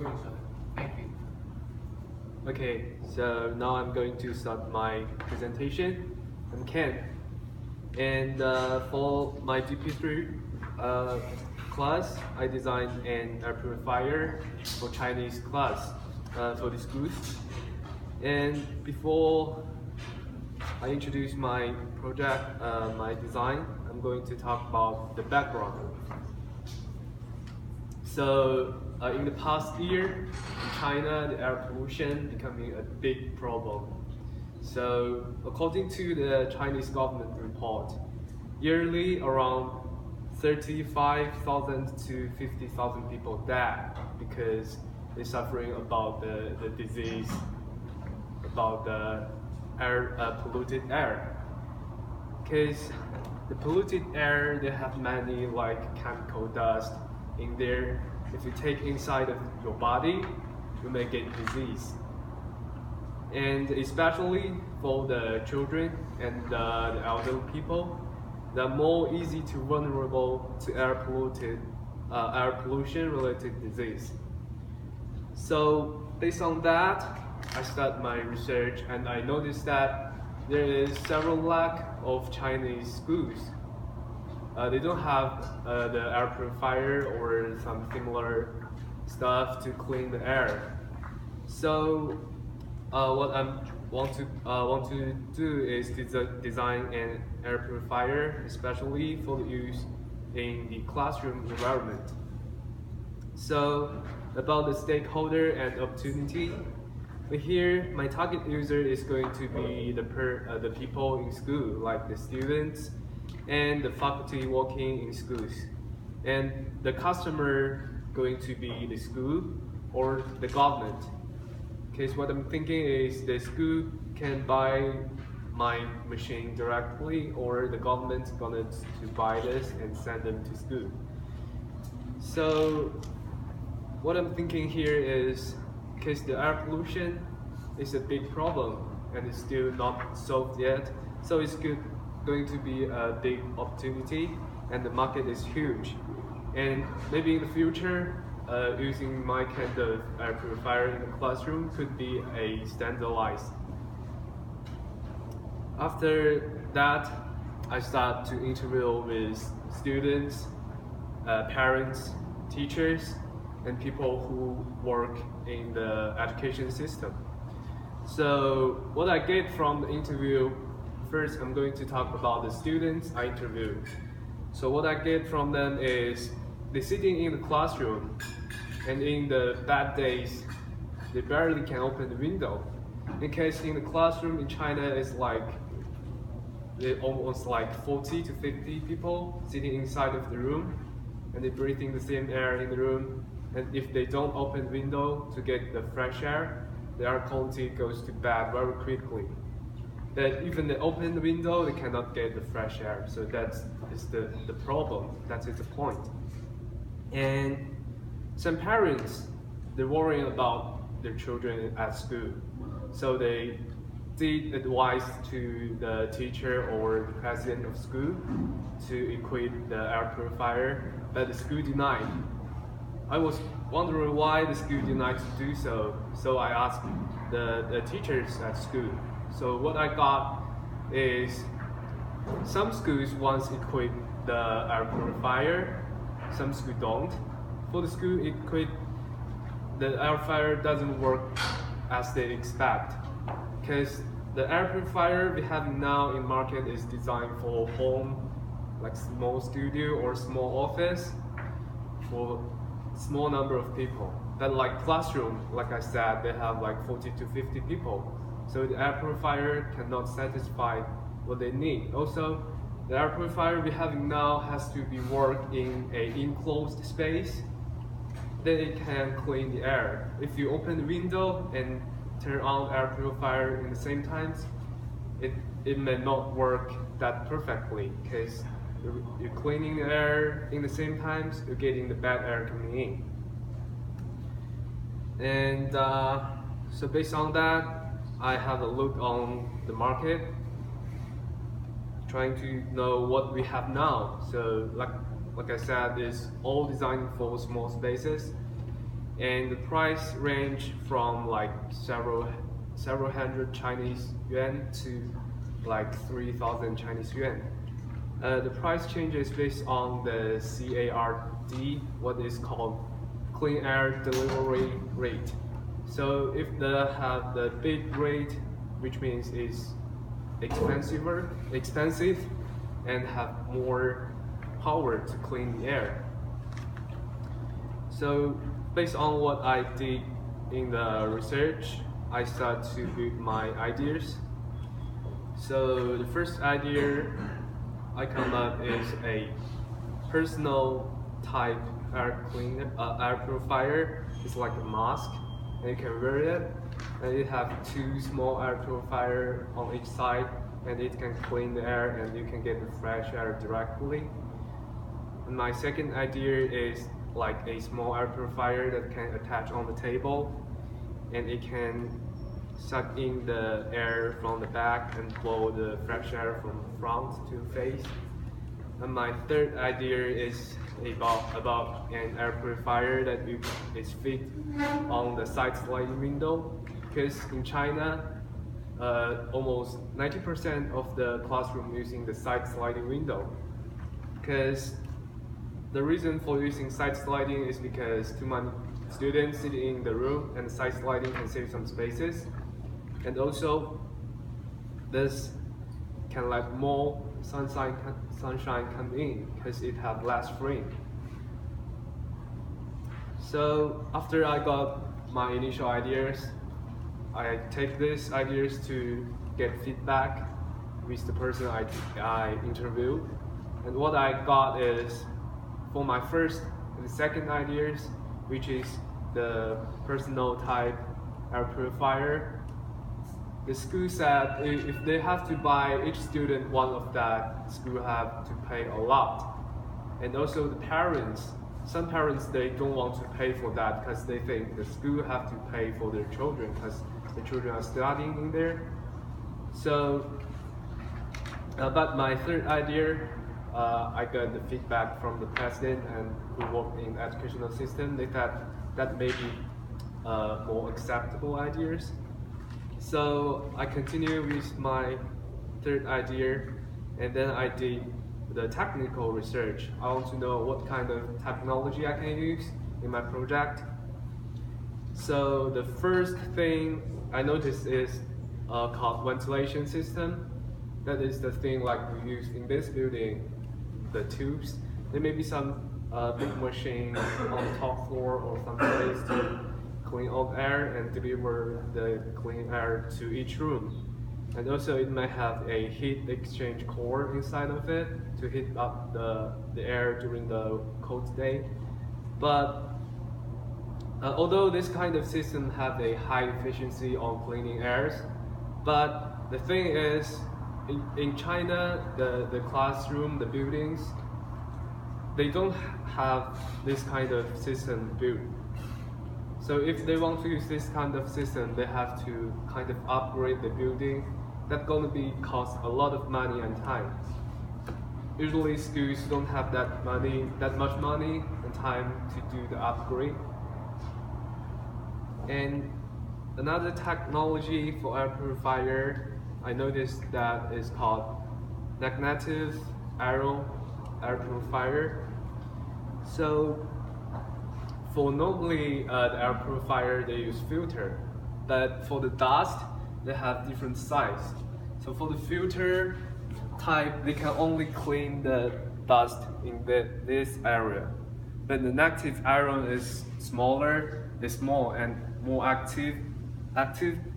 introduction. Thank you. Okay, so now I'm going to start my presentation. I'm Ken, and for my DP3 class, I designed an air purifier for Chinese class for the schools. And before I introduce my project, my design, I'm going to talk about the background. So in the past year, in China, the air pollution becoming a big problem. So according to the Chinese government report, yearly around 35,000 to 50,000 people die because they're suffering about the disease, about the air, polluted air. Because the polluted air, they have many like chemical dust in there. If you take inside of your body, you may get disease. And especially for the children and the elderly people, they're more easy to vulnerable to air pollution related disease. So based on that, I started my research and I noticed that there is several lack of Chinese schools. They don't have the air purifier or some similar stuff to clean the air. So what I want to do is design an air purifier, especially for the use in the classroom environment. So about the stakeholder and opportunity, here my target user is going to be the people in school, like the students and the faculty working in schools, and the customer going to be the school or the government. Because what I'm thinking is the school can buy my machine directly, or the government's gonna to buy this and send them to school. So what I'm thinking here is, because the air pollution is a big problem and it's still not solved yet, so it's going to be a big opportunity, and the market is huge. And maybe in the future, using my kind of air purifier in the classroom could be a standardized. After that, I start to interview with students, parents, teachers, and people who work in the education system. So what I get from the interview, first I'm going to talk about the students I interviewed. So what I get from them is they're sitting in the classroom, and in the bad days, they barely can open the window. In case in the classroom in China is like almost like 40 to 50 people sitting inside of the room, and they're breathing the same air in the room. And if they don't open the window to get the fresh air, the air quality goes to bad very quickly. That even they open the window, they cannot get the fresh air. So that's the problem. That is the point. And some parents, they're worrying about their children at school. So they did advise to the teacher or the president of school to equip the air purifier, but the school denied. I was wondering why the school denied to do so. So I asked the teachers at school. So what I got is some schools once equip the air purifier, some schools don't. For the school equip, the air purifier doesn't work as they expect, because the air purifier we have now in market is designed for home, like small studio or small office, for small number of people. But like classroom, like I said, they have like 40 to 50 people. So the air purifier cannot satisfy what they need. Also, the air purifier we have now has to be worked in an enclosed space. Then it can clean the air. If you open the window and turn on the air purifier in the same time, it may not work that perfectly, because you're cleaning the air in the same time, you're getting the bad air coming in. And so based on that, I have a look on the market, trying to know what we have now. So like I said, it's all designed for small spaces. and the price range from like several hundred Chinese yuan to like 3,000 Chinese yuan. The price changes based on the CARD, what is called Clean Air Delivery Rate. So if they have the big rate, which means it's expensive and have more power to clean the air. So based on what I did in the research, I started to build my ideas. So the first idea I come up is a personal type air purifier. It's like a mask, and you can wear it. And it have two small air purifier on each side, and it can clean the air, and you can get the fresh air directly. And my second idea is like a small air purifier that can attach on the table, and it can suck in the air from the back and blow the fresh air from the front to the face. And my third idea is about an air purifier that is fit on the side sliding window, because in China, almost 90% of the classroom using the side sliding window. Because the reason for using side sliding is because too many students sit in the room, and side sliding can save some spaces. And also, this can let more sunshine come in because it has less frame. So after I got my initial ideas, I take these ideas to get feedback with the person I interviewed. And what I got is, for my first and second ideas, which is the personal type air purifier, the school said if they have to buy each student one of that, school have to pay a lot. And also the parents, some parents, they don't want to pay for that because they think the school have to pay for their children because the children are studying in there. So, but my third idea, I got the feedback from the president and who worked in the educational system. They thought that may be more acceptable ideas. So I continue with my third idea, and then I did the technical research. I want to know what kind of technology I can use in my project. So the first thing I noticed is called ventilation system. That is the thing like we use in this building, the tubes. There may be some big machine on the top floor or some place to clean out air and deliver the clean air to each room. And also it may have a heat exchange core inside of it to heat up the air during the cold day. But although this kind of system have a high efficiency on cleaning airs, but the thing is, in China, the classroom, the buildings, they don't have this kind of system built. So if they want to use this kind of system, they have to kind of upgrade the building. That's going to cost a lot of money and time. Usually schools don't have that much money and time to do the upgrade. And another technology for air purifier, I noticed that is called magnetic iron air purifier. So for normally the air purifier, they use filter, but for the dust, they have different size. So for the filter type, they can only clean the dust in this area. But the negative iron is small and more active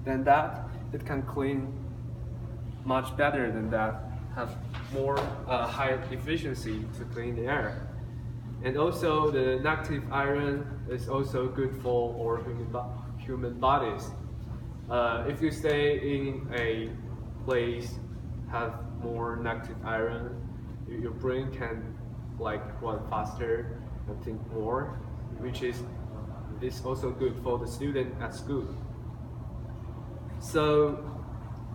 than that. It can clean much better than that, have more high efficiency to clean the air. And also the negative iron is also good for our human bodies. If you stay in a place have more negative iron, your brain can like run faster and think more, which is also good for the student at school. So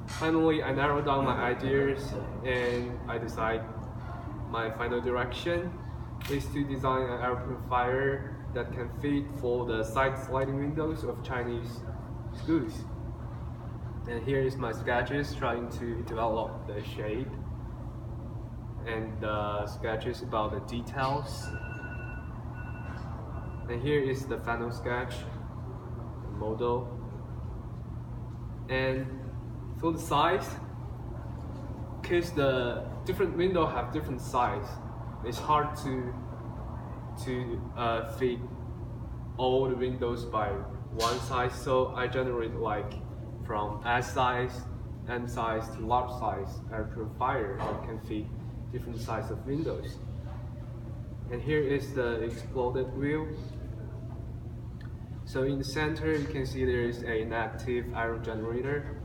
finally, I narrowed down my ideas and I decide my final direction is to design an air purifier that can fit for the side sliding windows of Chinese schools. And here is my sketches trying to develop the shape and sketches about the details. And here is the final sketch, the model. And for the size, because the different window have different size, it's hard to fit all the windows by one size. So I generate like from S size, M size to large size air purifier that can fit different size of windows. And here is the exploded wheel. So in the center, you can see there is a negative iron generator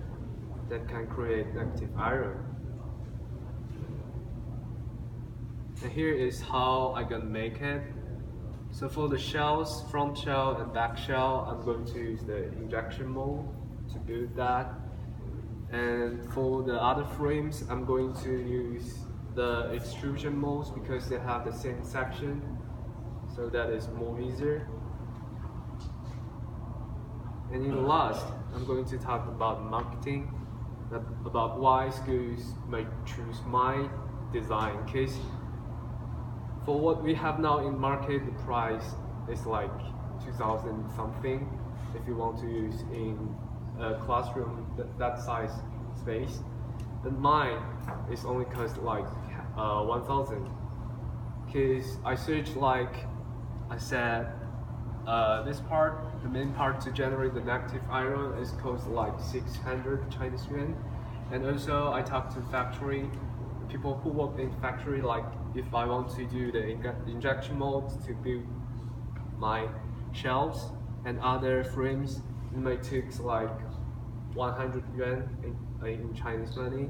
that can create negative iron. And here is how I'm gonna make it. So for the shells, front shell and back shell, I'm going to use the injection mold to build that. And for the other frames, I'm going to use the extrusion molds because they have the same section, so that is more easier. And in the last, I'm going to talk about marketing, about why schools may choose my design. Because for what we have now in market, the price is like 2,000 something if you want to use in a classroom that size space. But mine is only cost like 1,000. Because I searched, like I said, this part, the main part to generate the negative iron is cost like 600 Chinese yuan. And also I talked to factory, people who work in factory, like if I want to do the injection molds to build my shelves and other frames, it may take like 100 yuan in Chinese money.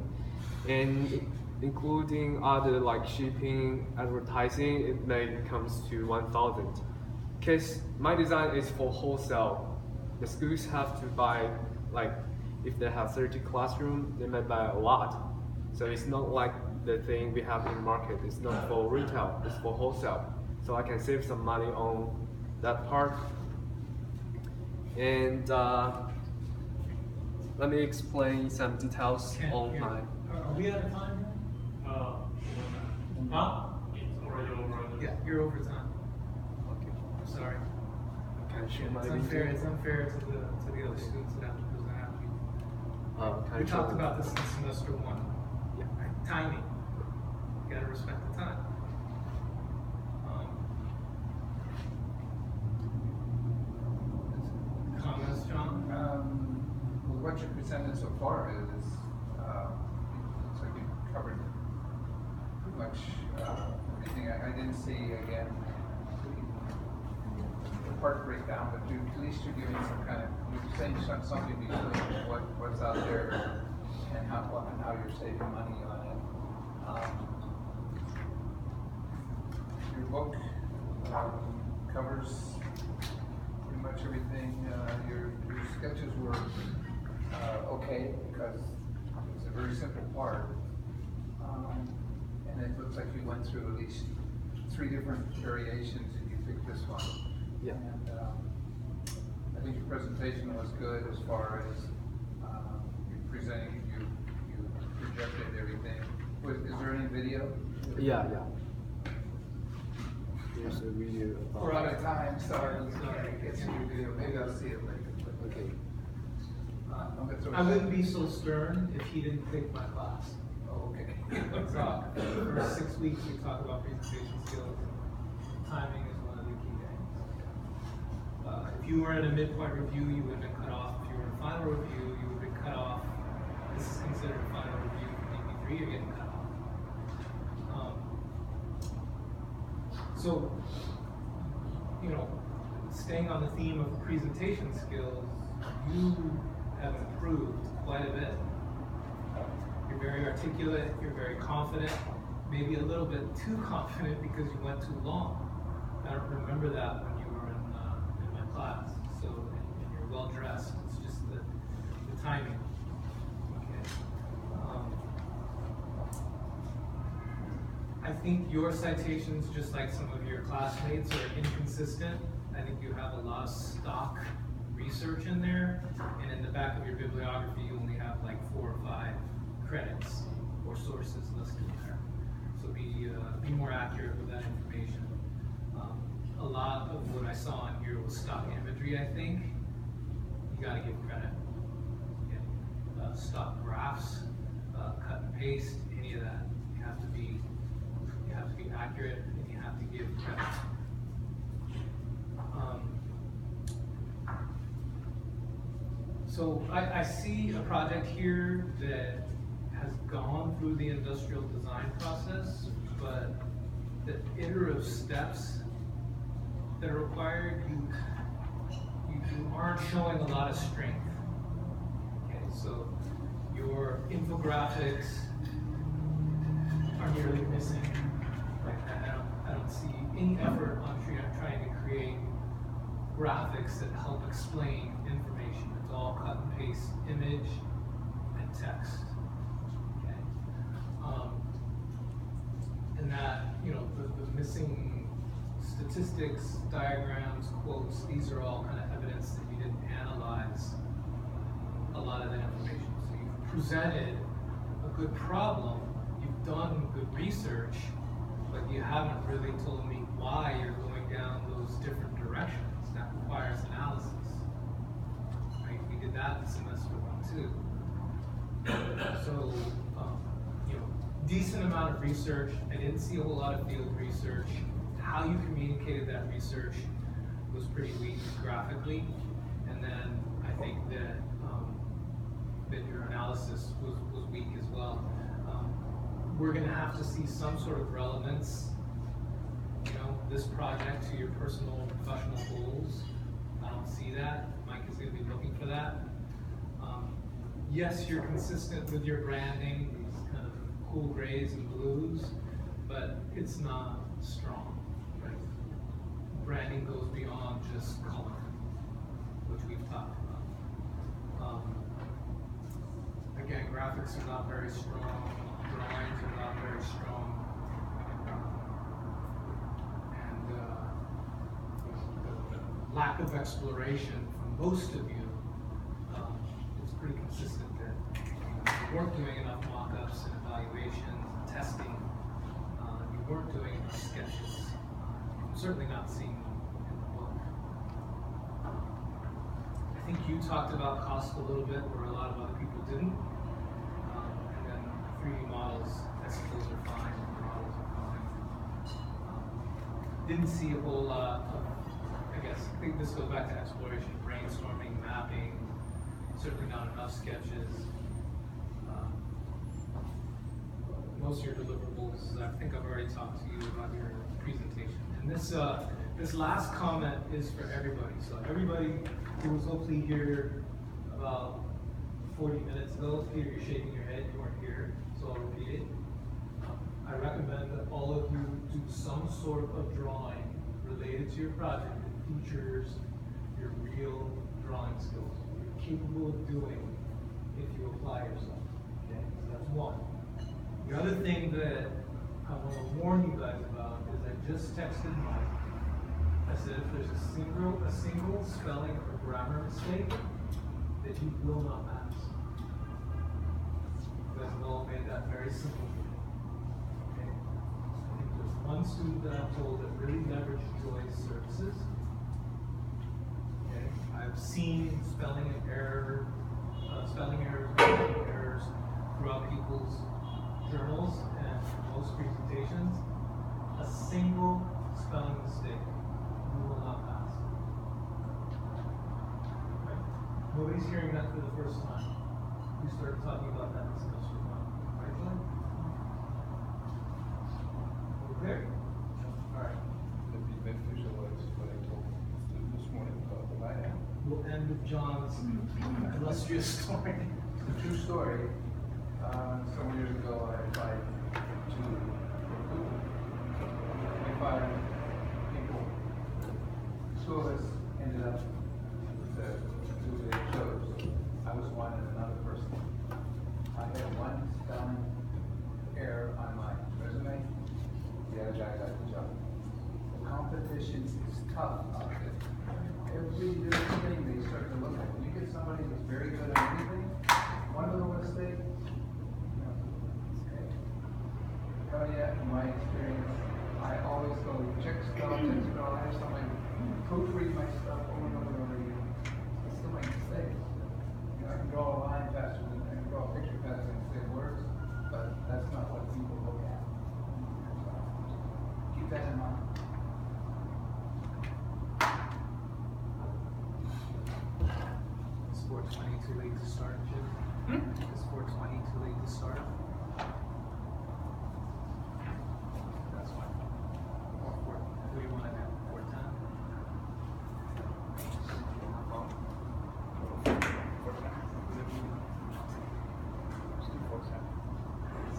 And including other like shipping, advertising, it may comes to 1,000. Because my design is for wholesale. The schools have to buy, like if they have 30 classrooms, they may buy a lot. So it's not like the thing we have in the market. It's not for retail, it's for wholesale. So I can save some money on that part. And let me explain some details on my... Are we out of time? Huh? Yeah, you're over time. Okay. I'm sorry. It's unfair to the other students that have to present after you. We talked about this in semester 1. Yeah. Right? Timing. You gotta respect the time. Comments, John? Well, what you presented so far is looks like you covered pretty much everything. I didn't see again the part breakdown, but at least you're giving some kind of, you're saying something because what's out there and how you're saving money on it. Your book covers pretty much everything. Your sketches were okay because it's a very simple part. And it looks like you went through at least 3 different variations and you picked this one. Yeah. And I think your presentation was good as far as you presenting, you projected everything. Is there any video? Yeah. Here's a video about... We're out of time, sorry. Get some video. Maybe I'll see it later. Okay. I wouldn't be so stern if he didn't pick my class. Oh, okay. So, the first 6 weeks we talk about presentation skills. Timing is one of the key things. If you were in a midpoint review, you would have been cut off. If you were in a final review, you would have been cut off. This is considered a final review for DP3, you're getting cut off. So, you know, staying on the theme of presentation skills, you have improved quite a bit. You're very articulate, you're very confident, maybe a little bit too confident because you went too long. I don't remember that when you were in my class. So, and you're well dressed, it's just the timing. Okay. I think your citations, just like some of your classmates, are inconsistent I think you have a lot of stock research in there, and in the back of your bibliography, you only have like 4 or 5 credits or sources listed there. So be more accurate with that information. A lot of what I saw in here was stock imagery, I think. You gotta give credit. Okay. Stock graphs, cut and paste, any of that. You have to be accurate, and you have to give credit. So I see a project here that has gone through the industrial design process, but the iterative steps that are required, you aren't showing a lot of strength. Okay, so your infographics are nearly missing. Like I don't see any effort on trying to create graphics that help explain information. It's all cut and paste image and text. Okay, and that, you know, the missing statistics, diagrams, quotes, these are all kind of evidence that you didn't analyze a lot of that information. So you've presented a good problem, you've done good research, but you haven't really told me why you're going down those different directions. That requires analysis. Right? We did that in semester 1 too. So, you know, decent amount of research. I didn't see a whole lot of field research. How you communicated that research was pretty weak graphically, and then I think that that your analysis was weak as well. We're going to have to see some sort of relevance, you know, this project to your personal and professional goals. I don't see that. Mike is going to be looking for that. Yes, you're consistent with your branding, these kind of cool grays and blues, but it's not strong. Right? Branding goes beyond just color, which we've talked about. Again, graphics are not very strong, drawings are not very strong, and the lack of exploration from most of you is pretty consistent that you weren't doing enough mock-ups and evaluations and testing. You weren't doing enough sketches. I'm certainly not seeing them in the book. I think you talked about cost a little bit, where a lot of other people didn't. And then 3D models, I suppose, are fine. The models are fine. Didn't see a whole lot of, I think this goes back to exploration, brainstorming, mapping, certainly not enough sketches. Most of your deliverables, I think I've already talked to you about your presentation. And this last comment is for everybody. So everybody who was hopefully here about 40 minutes ago, Peter, you're shaking your head, you weren't here, so I'll repeat it. I recommend that all of you do some sort of drawing related to your project that features your real drawing skills. You're capable of doing if you apply yourself. Okay, so that's one. The other thing that I want to warn you guys about is I just texted Mike. I said if there's a single spelling or grammar mistake, that you will not pass. You guys have all made that very simple. Okay? I think there's one student that I've told that really leveraged Joy's services. Okay? I've seen spelling errors, grammar errors throughout people's journals and most presentations. A single spelling mistake, you will not pass. Right? Nobody's hearing that for the first time. We started talking about that in semester 1, right, John? Okay. All right. It'd be beneficial as what I told this morning about the light out. We'll end with John's illustrious story. It's a true story. Some years ago, I applied to recruit 25 people. 2 of us ended up with who they chose. I was one and another person. I had one spelling error on my resume. The other guy got the job. The competition is tough out there. stuff over and over and over again, I still make mistakes. You know, I can draw a line faster than, I can draw a picture faster than say words, but that's not what people look at. So, keep that in mind. Is 420 too late to start, Jim? Is 420 too late to start? That's fine. Or 4, do you want to do 410?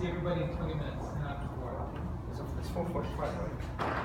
See everybody in 20 minutes, not before. It's 4:45, right?